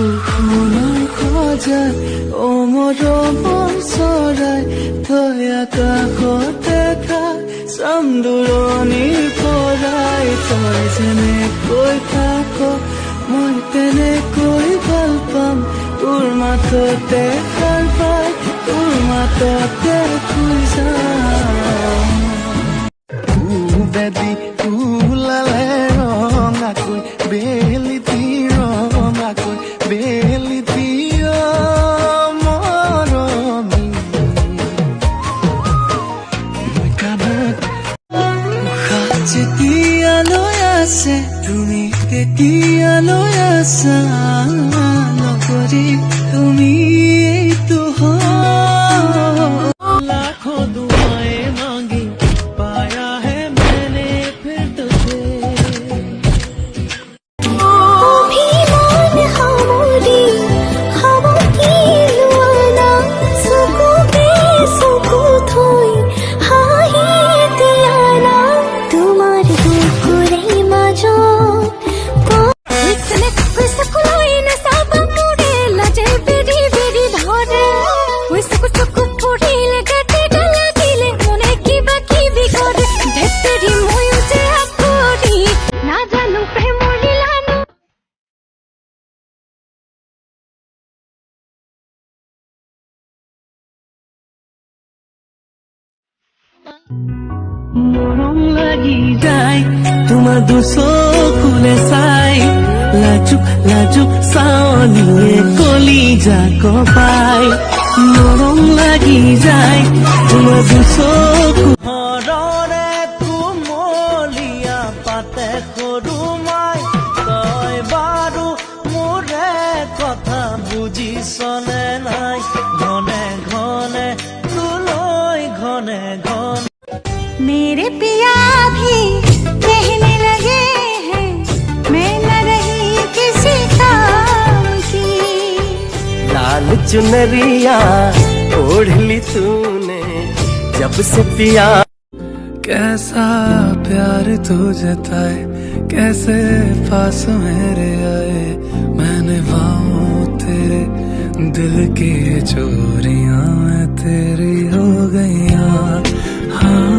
সপোনৰ সজাই মৰমৰ চৰাই থৈ আকাশতে খাই চাম দূৰণিৰ পৰাই তই যেনেকৈ থাক মই তেনেকৈ ভাল পাম তোৰ মাততে সাৰ পাই তোৰ মাততে শুই যাম বেদি ওলালে ৰঙাকৈ বেলি দি ৰঙাকৈ বেলি দিয় মৰমী মই কাণত উশাহ যেতিয়ালৈ আছে তুমি তেতিয়ালৈ আছা নকৰি তুমি এইটো লাখো দুআয়ে মাंगी पाया है मैंने फिर तुझे মৰম লাগি যায় তোমাৰ দুচকুলে চাই লাজুক লাজুক চাৱনিয়ে কলিজা কপাই মৰম লাগি যায় তোমাৰ দুচকু হৰণে কুমলীয়া পাতে সৰু মাই তই বাৰু মোৰে কথা বুজিছনে নাই ঘনে ঘনে তোলৈ ঘনে ঘনে मेरे पिया भी कहने लगे हैं मैं न रही किसी काम की लाल चुनरिया ओढ़ ली तूने जब से पिया कैसा प्यार तू जताए कैसे पास मेरे आए मैंने पाऊं तेरे दिल की चोरियां मैं तेरी हो गई हाँ